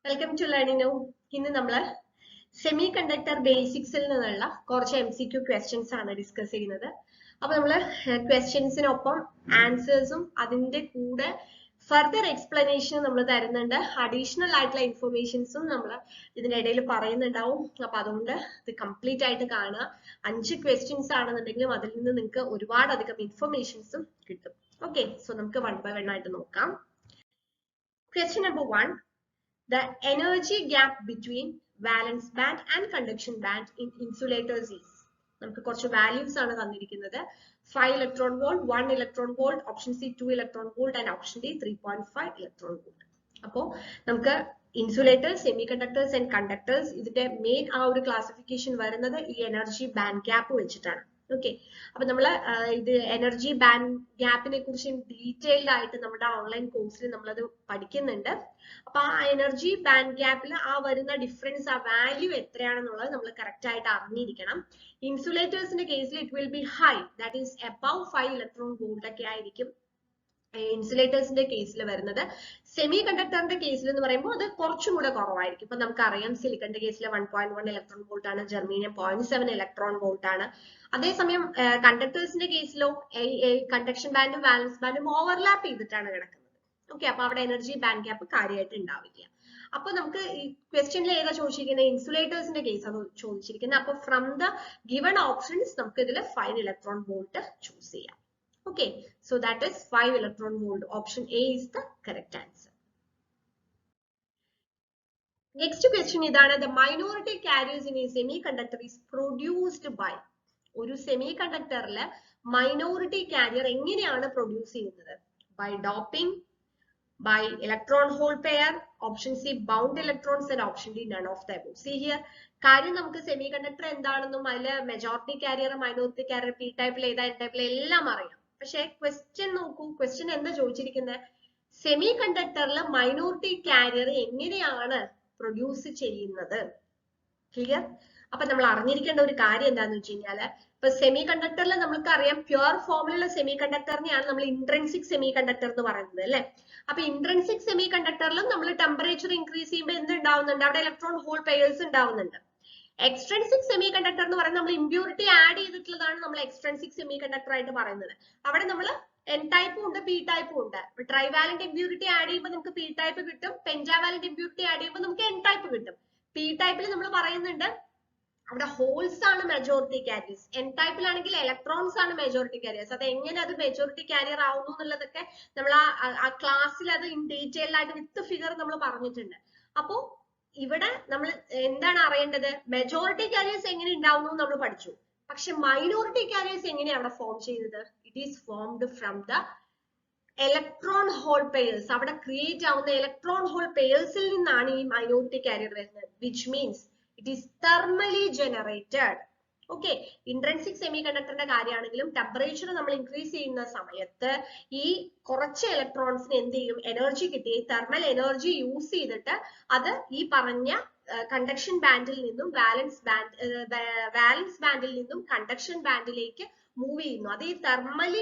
Welcome to Learning Now. ഇന്ന് നമ്മൾ semi conductor ബേസിക്സിൽ നിന്നുള്ള കുറച്ച് MCQ ക്വസ്റ്റ്യൻസ് ആണ് ഡിസ്കസ് ചെയ്യുന്നത്. അപ്പൊ നമ്മൾ ക്വസ്റ്റ്യൻസിനൊപ്പം ആൻസേഴ്സും അതിന്റെ കൂടെ ഫർദർ എക്സ്പ്ലനേഷനും നമ്മൾ തരുന്നുണ്ട്. അഡീഷണൽ ആയിട്ടുള്ള ഇൻഫർമേഷൻസും നമ്മൾ ഇതിനിടയിൽ പറയുന്നുണ്ടാവും. അപ്പൊ അതുകൊണ്ട് ഇത് കംപ്ലീറ്റ് ആയിട്ട് കാണുക. 5 ക്വസ്റ്റ്യൻസ് ആണെന്നുണ്ടെങ്കിലും അതിൽ നിന്ന് നിങ്ങൾക്ക് ഒരുപാടധികം ഇൻഫർമേഷൻസും കിട്ടും. ഓക്കെ, സോ നമുക്ക് 1 by 1 ആയിട്ട് നോക്കാം. Question number 1. The energy gap between valence band and conduction band in insulators is. നമുക്ക് കുറച്ച് values ആണ് തന്നിരിക്കുന്നത്. 5 electron volt, 1 electron volt, option C 2 electron volt and option D 3.5 electron volt. അപ്പോൾ നമുക്ക് insulators, semi conductors and conductors ഇതിന്റെ main ആ ഒരു classification വരുന്നത് ഈ എനർജി ബാൻഡ് ഗ്യാപ്പ് വെച്ചിട്ടാണ്. ഓക്കെ, അപ്പൊ നമ്മള് ഇത് എനർജി ബാൻഡ് ഗ്യാപ്പിനെ കുറിച്ച് ഡീറ്റെയിൽഡ് ആയിട്ട് നമ്മുടെ ഓൺലൈൻ കോഴ്സിൽ നമ്മളത് പഠിക്കുന്നുണ്ട്. അപ്പൊ ആ എനർജി ബാൻഡ് ഗ്യാപ്പിൽ ആ വരുന്ന ഡിഫറൻസ്, ആ വാല്യൂ എത്രയാണെന്നുള്ളത് നമ്മൾ കറക്റ്റ് ആയിട്ട് അറിഞ്ഞിരിക്കണം. ഇൻസുലേറ്റേഴ്സിന്റെ കേസിൽ it will be high, that is above 5 electron volt ഒക്കെ ആയിരിക്കും ഇൻസുലേറ്റേഴ്സിന്റെ കേസിൽ വരുന്നത്. സെമി കണ്ടക്ടറിന്റെ കേസിൽ എന്ന് പറയുമ്പോൾ അത് കുറച്ചും കൂടെ കുറവായിരിക്കും. ഇപ്പൊ നമുക്കറിയാം സിലിക്കണിന്റെ കേസിൽ 1.1 ഇലക്ട്രോൺ വോൾട്ട് ആണ്, ജെർമീനിയം 0.7 ഇലക്ട്രോൺ വോൾട്ട് ആണ്. അതേസമയം കണ്ടക്ടേഴ്സിന്റെ കേസിലോ കണ്ടക്ഷൻ ബാൻഡും വാലൻസ് ബാൻഡും ഓവർലാപ്പ് ചെയ്തിട്ടാണ് കിടക്കുന്നത്. ഓക്കെ, അപ്പൊ അവിടെ എനർജി ബാൻഡ് ഗ്യാപ്പ് കാര്യമായിട്ട് ഉണ്ടാവില്ല. അപ്പൊ നമുക്ക് ഈ ക്വസ്റ്റ്യനിൽ ഏതാ ചോദിച്ചിരിക്കുന്നത്? ഇൻസുലേറ്റേഴ്സിന്റെ കേസ് ആണ് ചോദിച്ചിരിക്കുന്നത്. അപ്പൊ ഫ്രം ദ ഗിവൺ ഓപ്ഷൻസ് നമുക്ക് ഇതിൽ 5 ഇലക്ട്രോൺ വോൾട്ട് ചൂസ് ചെയ്യാം. Okay, so that is 5 electron volt. Option A is the correct answer. Next question idana, the minority carriers in a semiconductor is produced by. ഒരു സെമി കണ്ടക്ടറിലെ minority carrier എങ്ങനെയാണ് produce ചെയ്യുന്നത്? By doping, by electron hole pair, option C bound electrons and option D none of the above. See here, കാര്യം നമുക്ക് semi conductor എന്താണെന്നും അതിലെ majority carrier, minority carrier, P ടൈപ്പിൽ ഏതാ, എൻ ടൈപ്പിൽ എല്ലാം അറിയാം. പക്ഷെ ക്വസ്റ്റ്യൻ നോക്കൂ, ക്വസ്റ്റ്യൻ എന്താ ചോദിച്ചിരിക്കുന്നത്? സെമി കണ്ടക്ടറിൽ മൈനോറിറ്റി കാരിയർ എങ്ങനെയാണ് പ്രൊഡ്യൂസ് ചെയ്യുന്നത്? ക്ലിയർ? അപ്പൊ നമ്മൾ അറിഞ്ഞിരിക്കേണ്ട ഒരു കാര്യം എന്താന്ന് വെച്ച് കഴിഞ്ഞാല്, ഇപ്പൊ സെമി കണ്ടക്ടറിൽ നമുക്ക് അറിയാം പ്യുവർ ഫോമിലുള്ള സെമി കണ്ടക്ടറിനെയാണ് നമ്മൾ ഇൻട്രിൻസിക് സെമി കണ്ടക്ടർ എന്ന് പറയുന്നത്, അല്ലെ? അപ്പൊ ഇൻട്രിൻസിക് സെമി കണ്ടക്ടറിലും നമ്മൾ ടെമ്പറേച്ചർ ഇൻക്രീസ് ചെയ്യുമ്പോൾ എന്ത് ഉണ്ടാവുന്നുണ്ട്? അവിടെ ഇലക്ട്രോൺ ഹോൾ പെയർസ് ഉണ്ടാവുന്നുണ്ട്. എക്സ്ട്രിൻസിക് സെമി കണ്ടക്ടർ എന്ന് പറയുന്നത് നമ്മൾ ഇമ്പ്യൂരിറ്റി ആഡ് ചെയ്തിട്ടുള്ളതാണ് നമ്മൾ എക്സ്ട്രിൻസിക് സെമി കണ്ടക്ടർ ആയിട്ട് പറയുന്നത്. അവിടെ നമ്മൾ എൻ ടൈപ്പും ഉണ്ട്, പി ടൈപ്പും ഉണ്ട്. ട്രൈവാലന്റ് ഇമ്പ്യൂരിറ്റി ആഡ് ചെയ്യുമ്പോൾ നമുക്ക് പി ടൈപ്പ് കിട്ടും, പെന്റാവാലന്റ് ഇമ്പ്യൂരിറ്റി ആഡ് ചെയ്യുമ്പോൾ നമുക്ക് എൻ ടൈപ്പ് കിട്ടും. പി ടൈപ്പിൽ നമ്മൾ പറയുന്നുണ്ട് അവിടെ ഹോൾസ് ആണ് മെജോറിറ്റി കാരിയേഴ്സ്, എൻ ടൈപ്പിലാണെങ്കിൽ ഇലക്ട്രോൺസ് ആണ് മെജോറിറ്റി കാരിയേഴ്സ്. അത് എങ്ങനെ അത് മെജോറിറ്റി കാരിയർ ആവുന്നു എന്നുള്ളതൊക്കെ നമ്മൾ ആ ക്ലാസ്സിൽ അത് ഇൻ ഡീറ്റെയിൽഡ് ആയിട്ട് വിത്ത് ഫിഗർ നമ്മൾ പറഞ്ഞിട്ടുണ്ട്. അപ്പോ ഇവിടെ നമ്മൾ എന്താണ് അറിയേണ്ടത്? മെജോറിറ്റി കാരിയേഴ്സ് എങ്ങനെ ഉണ്ടാവുന്നു നമ്മൾ പഠിച്ചു. പക്ഷെ മൈനോറിറ്റി കാരിയേഴ്സ് എങ്ങനെയാണ് അവിടെ ഫോം ചെയ്തത്? It is formed from the electron hole pairs. അവിടെ ക്രിയേറ്റ് ആവുന്ന ഇലക്ട്രോൺ ഹോൾ പെയർസിൽ നിന്നാണ് ഈ മൈനോറിറ്റി കാരിയർ വരുന്നത്. Which means it is thermally generated. Okay, intrinsic സെമി കണ്ടക്ടറിന്റെ കാര്യമാണെങ്കിലും ടെമ്പറേച്ചർ നമ്മൾ ഇൻക്രീസ് ചെയ്യുന്ന സമയത്ത് ഈ കുറച്ച് ഇലക്ട്രോൺസിന് എന്ത് ചെയ്യും? എനർജി കിട്ടി, തെർമൽ എനർജി യൂസ് ചെയ്തിട്ട് അത് ഈ പറഞ്ഞ കണ്ടക്ഷൻ ബാൻഡിൽ നിന്നും വാലൻസ് ബാൻഡിൽ നിന്നും കണ്ടക്ഷൻ ബാൻഡിലേക്ക് മൂവ് ചെയ്യുന്നു. അത് ഈ തെർമൽ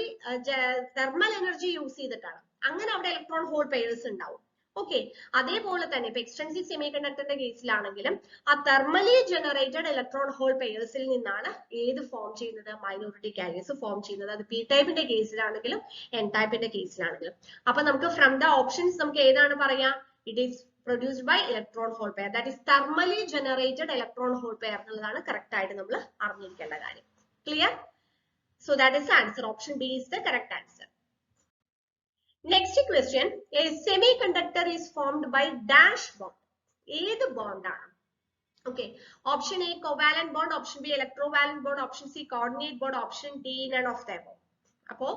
എനർജി യൂസ് ചെയ്തിട്ടാണ്. അങ്ങനെ അവിടെ ഇലക്ട്രോൺ ഹോൾ പെയർസ് ഉണ്ടാവും. ഓക്കെ, അതേപോലെ തന്നെ ഇപ്പൊ എക്സ്ട്രിൻസിക് സെമി കണ്ടക്ടറിന്റെ കേസിലാണെങ്കിലും ആ തെർമലി ജനറേറ്റഡ് ഇലക്ട്രോൺ ഹോൾ പെയർസിൽ നിന്നാണ് ഏത് ഫോം ചെയ്യുന്നത്? മൈനോറിറ്റി കാരിയേഴ്സ് ഫോം ചെയ്യുന്നത്. അത് പി ടൈപ്പിന്റെ കേസിലാണെങ്കിലും എൻ ടൈപ്പിന്റെ കേസിലാണെങ്കിലും. അപ്പൊ നമുക്ക് ഫ്രം ദ ഓപ്ഷൻസ് നമുക്ക് ഏതാണ് പറയാ? It is produced by electron hole pair, that is thermally generated electron hole pair എന്നുള്ളതാണ് കറക്റ്റ് ആയിട്ട് നമ്മൾ അറിഞ്ഞിരിക്കേണ്ട കാര്യം. Clear? So that is the answer. Option B is the correct answer. Next question, a semiconductor is formed by dash bond. ഏത് bond ആണ്? Okay, option A covalent bond, option B electrovalent bond, option C coordinate bond, option D none of the above. അപ്പോ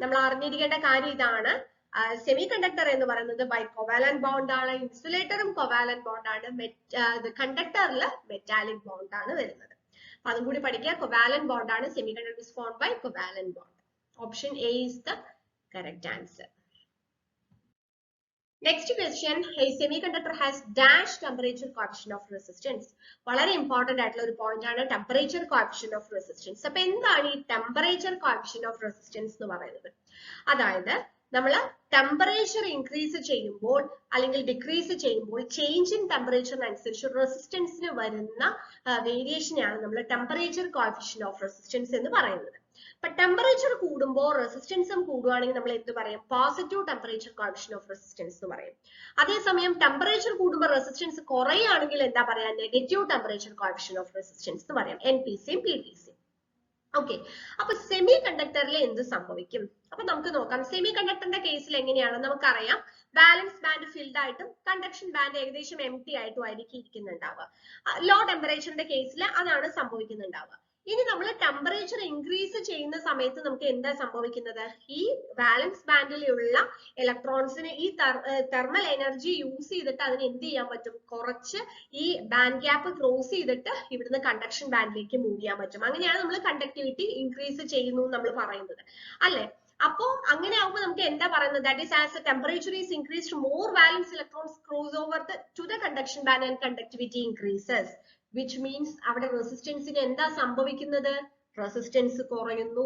നമ്മൾ അറിഞ്ഞിരിക്കേണ്ട കാര്യം ഇതാണ്, semi conductor എന്ന് പറയുന്നത് by covalent bond ആണ്, ഇൻസുലേറ്ററും കോവാലന്റ് ബോണ്ട് ആണ്, കണ്ടക്ടറിൽ മെറ്റാലിക് ബോണ്ട് ആണ് വരുന്നത്. അപ്പൊ അതും കൂടി പഠിക്കുക. കോവാലന്റ് ബോണ്ട് ആണ്, semiconductor is formed by covalent bond. Option A is the correct answer. Next question, a semiconductor has dash temperature coefficient of resistance. വളരെ ഇമ്പോർട്ടന്റ് ആയിട്ടുള്ള ഒരു പോയിന്റ് ആണ് ടെമ്പറേച്ചർ കോഎഫിഷ്യന്റ് ഓഫ് റെസിസ്റ്റൻസ്. അപ്പൊ എന്താണ് ഈ temperature coefficient of resistance എന്ന് പറയുന്നത്? അതായത് നമ്മൾ ടെമ്പറേച്ചർ ഇൻക്രീസ് ചെയ്യുമ്പോൾ അല്ലെങ്കിൽ ഡിക്രീസ് ചെയ്യുമ്പോൾ ചേഞ്ച് ഇൻ ടെമ്പറേച്ചറിനനുസരിച്ച് റെസിസ്റ്റൻസിന് വരുന്ന വേരിയേഷനെയാണ് നമ്മൾ ടെമ്പറേച്ചർ കോഎഫിഷ്യന്റ് ഓഫ് റെസിസ്റ്റൻസ് എന്ന് പറയുന്നത്. അപ്പൊ ടെമ്പറേച്ചർ കൂടുമ്പോൾ റെസിസ്റ്റൻസും കൂടുകയാണെങ്കിൽ നമ്മൾ എന്ത് പറയും? Positive temperature coefficient of resistance എന്ന് പറയും. അതേസമയം ടെമ്പറേച്ചർ കൂടുമ്പോൾ റെസിസ്റ്റൻസ് കുറയുകയാണെങ്കിൽ എന്താ പറയാ? Negative temperature coefficient of resistance എന്ന് പറയാം. NPCയും PTCയും. ഓക്കെ, അപ്പൊ സെമി കണ്ടക്ടറിൽ എന്ത് സംഭവിക്കും? അപ്പൊ നമുക്ക് നോക്കാം. സെമി കണ്ടക്ടറിന്റെ കേസിൽ എങ്ങനെയാണ്? നമുക്കറിയാം ബാലൻസ് ബാൻഡ് ഫിൽഡ് ആയിട്ടും കണ്ടക്ഷൻ ബാൻഡ് ഏകദേശം എംപ്റ്റി ആയിട്ടും ആയിരിക്കും ഇരിക്കുന്നുണ്ടാവുക. ലോ ടെമ്പറേച്ചറിന്റെ കേസിൽ അതാണ് സംഭവിക്കുന്നുണ്ടാവുക. ഇനി നമ്മൾ ടെമ്പറേച്ചർ ഇൻക്രീസ് ചെയ്യുന്ന സമയത്ത് നമുക്ക് എന്താ സംഭവിക്കുന്നത്? ഈ ബാലൻസ് ബാൻഡിലുള്ള ഇലക്ട്രോൺസിന് ഈ തെർമൽ എനർജി യൂസ് ചെയ്തിട്ട് അതിന് എന്ത് ചെയ്യാൻ പറ്റും? കുറച്ച് ഈ ബാൻഡ് ഗ്യാപ്പ് ക്രോസ് ചെയ്തിട്ട് ഇവിടുന്ന് കണ്ടക്ഷൻ ബാൻഡിലേക്ക് മൂവ് ചെയ്യാൻ പറ്റും. അങ്ങനെയാണ് നമ്മൾ കണ്ടക്ടിവിറ്റി ഇൻക്രീസ് ചെയ്യുന്നു നമ്മൾ പറയുന്നത്, അല്ലെ? അപ്പോ അങ്ങനെ ആവുമ്പോൾ നമുക്ക് എന്താ പറയുന്നത്? That is as temperature is increased more valence electrons cross over to the conduction band and conductivity increases, which means അവിടെ റെസിസ്റ്റൻസിന് എന്താ സംഭവിക്കുന്നത്? റെസിസ്റ്റൻസ് കുറയുന്നു,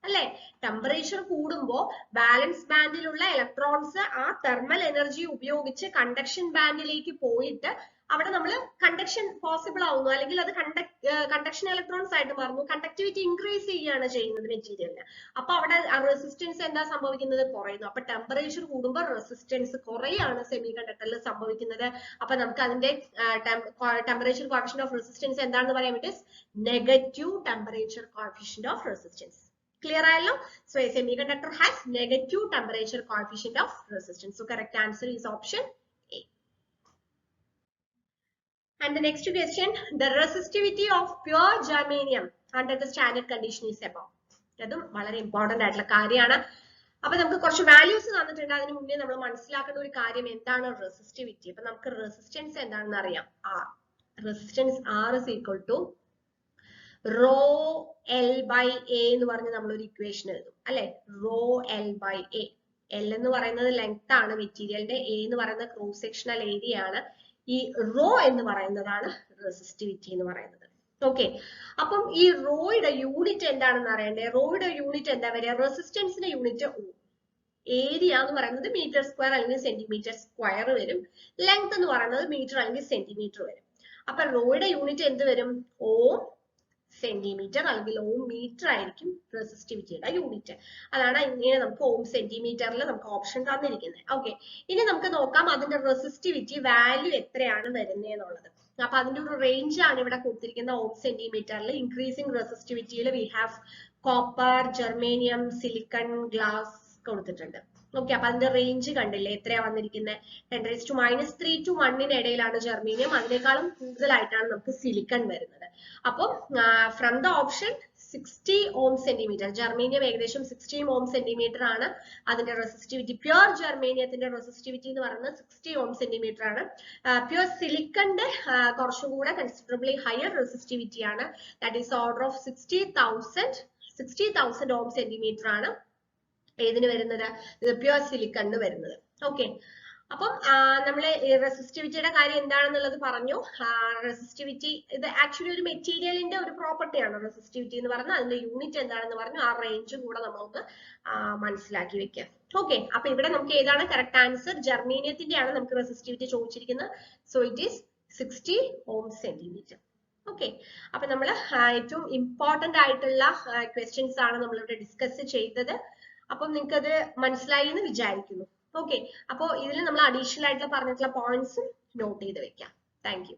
അല്ലെ? ടെമ്പറേച്ചർ കൂടുമ്പോൾ ബാലൻസ് ബാൻഡിലുള്ള ഇലക്ട്രോൺസ് ആ തെർമൽ എനർജി ഉപയോഗിച്ച് കണ്ടക്ഷൻ ബാൻഡിലേക്ക് പോയിട്ട് അവിടെ നമ്മൾ കണ്ടക്ഷൻ പോസിബിൾ ആവുന്നു, അല്ലെങ്കിൽ അത് കണ്ടക്ഷൻ ഇലക്ട്രോൺസ് ആയിട്ട് മാറുന്നു. കണ്ടക്ടിവിറ്റി ഇൻക്രീസ് ചെയ്യുകയാണ് ചെയ്യുന്നത് മെറ്റീരിയലിന്. അപ്പൊ അവിടെ റെസിസ്റ്റൻസ് എന്താ സംഭവിക്കുന്നത്? കുറയുന്നു. അപ്പൊ ടെമ്പറേച്ചർ കൂടുമ്പോൾ റെസിസ്റ്റൻസ് കുറയാണ് സെമി കണ്ടക്ടറിൽ സംഭവിക്കുന്നത്. അപ്പൊ നമുക്ക് അതിന്റെ ടെമ്പറേച്ചർ കോഎഫിഷ്യന്റ് ഓഫ് റെസിസ്റ്റൻസ് എന്താണെന്ന് പറയാൻ പറ്റും? Negative temperature coefficient of resistance. Clear ആയല്ലോ? So a semiconductor has negative temperature coefficient of resistance. So correct answer is option A. And the next question, the resistivity of pure germanium under the standard condition is above. അതും വളരെ important ആയിട്ടുള്ള കാര്യമാണ്. അപ്പൊ നമുക്ക് കുറച്ച് values തന്നിട്ടുണ്ട്. അതിന് മുന്നേ നമ്മൾ മനസ്സിലാക്കേണ്ട ഒരു കാര്യം എന്താണ് റെസിസ്റ്റിവിറ്റി. അപ്പൊ നമുക്ക് റെസിസ്റ്റൻസ് എന്താണെന്ന് അറിയാം. R. Resistance R is equal to rho L by A എന്ന് പറഞ്ഞ് നമ്മൾ ഒരു ഇക്വേഷൻ എഴുതും, അല്ലെ? rho L by A. L എന്ന് പറയുന്നത് ലെങ്ത് ആണ് മെറ്റീരിയലിന്റെ, A എന്ന് പറയുന്നത് ക്രോസ് സെക്ഷണൽ ഏരിയ ആണ്, ഈ റോ എന്ന് പറയുന്നതാണ് റെസിസ്റ്റിവിറ്റി എന്ന് പറയുന്നത്. ഓക്കെ, അപ്പം ഈ റോയുടെ യൂണിറ്റ് എന്താണെന്ന് അറിയണ്ടേ? റോയുടെ യൂണിറ്റ് എന്താ വരിക? റെസിസ്റ്റൻസിന്റെ യൂണിറ്റ് ഓം, ഏരിയ എന്ന് പറയുന്നത് മീറ്റർ സ്ക്വയർ അല്ലെങ്കിൽ സെന്റിമീറ്റർ സ്ക്വയർ വരും, ലെങ്ത് എന്ന് പറയുന്നത് മീറ്റർ അല്ലെങ്കിൽ സെന്റിമീറ്റർ വരും. അപ്പൊ റോയുടെ യൂണിറ്റ് എന്ത് വരും? ഓം സെന്റിമീറ്റർ അല്ലെങ്കിൽ ഓം മീറ്റർ ആയിരിക്കും റെസിസ്റ്റിവിറ്റിയുടെ യൂണിറ്റ്. അതാണ് ഇങ്ങനെ നമുക്ക് ഓം സെന്റിമീറ്ററിൽ നമുക്ക് ഓപ്ഷൻ തന്നിരിക്കുന്നത്. ഓക്കെ, ഇനി നമുക്ക് നോക്കാം അതിന്റെ റെസിസ്റ്റിവിറ്റി വാല്യൂ എത്രയാണ് വരുന്നത് എന്നുള്ളത്. അപ്പൊ അതിന്റെ ഒരു റേഞ്ച് ആണ് ഇവിടെ കൊടുത്തിരിക്കുന്ന ഓം സെന്റിമീറ്ററിൽ. ഇൻക്രീസിംഗ് റെസിസ്റ്റിവിറ്റിയിൽ we have copper, germanium, silicon, glass കൊടുത്തിട്ടുണ്ട്. ഓക്കെ, അപ്പൊ അതിന്റെ റേഞ്ച് കണ്ടില്ലേ എത്രയാ വന്നിരിക്കുന്നത്? 10⁻³ to 1 ഇടയിലാണ് ജെർമേനിയം, അതിനേക്കാളും കൂടുതലായിട്ടാണ് നമുക്ക് സിലിക്കൺ വരുന്നത്. അപ്പം from the option 60 ohm centimetre, germanium ഏകദേശം 60 ഓം സെന്റിമീറ്റർ ആണ് അതിന്റെ റെസിസ്റ്റിവിറ്റി. പ്യുർ ജെർമേനിയത്തിന്റെ റെസിസ്റ്റിവിറ്റി എന്ന് പറയുന്നത് 60 ഓം സെന്റിമീറ്റർ ആണ്. പ്യുർ സിലിക്കന്റെ കുറച്ചും കൂടെ കൺസിഡറബിളി ഹയർ റെസിസ്റ്റിവിറ്റി ആണ്. That is order of 60,000 ohm centimetre ആണ് ഏതിന് വരുന്നത്? പ്യുർ സിലിക്കണിന് വരുന്നത്. ഓക്കെ, അപ്പം നമ്മള് റെസിസ്റ്റിവിറ്റിയുടെ കാര്യം എന്താണെന്നുള്ളത് പറഞ്ഞു. റെസിസ്റ്റിവിറ്റി ഇത് ആക്ച്വലി ഒരു മെറ്റീരിയലിന്റെ ഒരു പ്രോപ്പർട്ടിയാണ് റെസിസ്റ്റിവിറ്റി എന്ന് പറഞ്ഞാൽ. അതിന്റെ യൂണിറ്റ് എന്താണെന്ന് പറഞ്ഞു. ആ റേഞ്ചും കൂടെ നമ്മളൊന്ന് മനസ്സിലാക്കി വെക്കാം. ഓക്കെ, അപ്പൊ ഇവിടെ നമുക്ക് ഏതാണ് കറക്റ്റ് ആൻസർ? ജെർമേനിയത്തിന്റെ ആണ് നമുക്ക് റെസിസ്റ്റിവിറ്റി ചോദിച്ചിരിക്കുന്നത്. So it is 60 ohm centimetre. Okay, അപ്പൊ നമ്മൾ ഏറ്റവും ഇമ്പോർട്ടന്റ് ആയിട്ടുള്ള ക്വസ്റ്റ്യൻസ് ആണ് നമ്മളിവിടെ ഡിസ്കസ് ചെയ്തത്. അപ്പം നിങ്ങൾക്ക് അത് മനസ്സിലായി എന്ന് വിചാരിക്കുന്നു. ഓക്കെ, അപ്പോൾ ഇതിൽ നമ്മൾ അഡീഷണൽ ആയിട്ടുള്ള പറഞ്ഞിട്ടുള്ള പോയിന്റ്സും നോട്ട് ചെയ്ത് വെക്കാം. Thank you.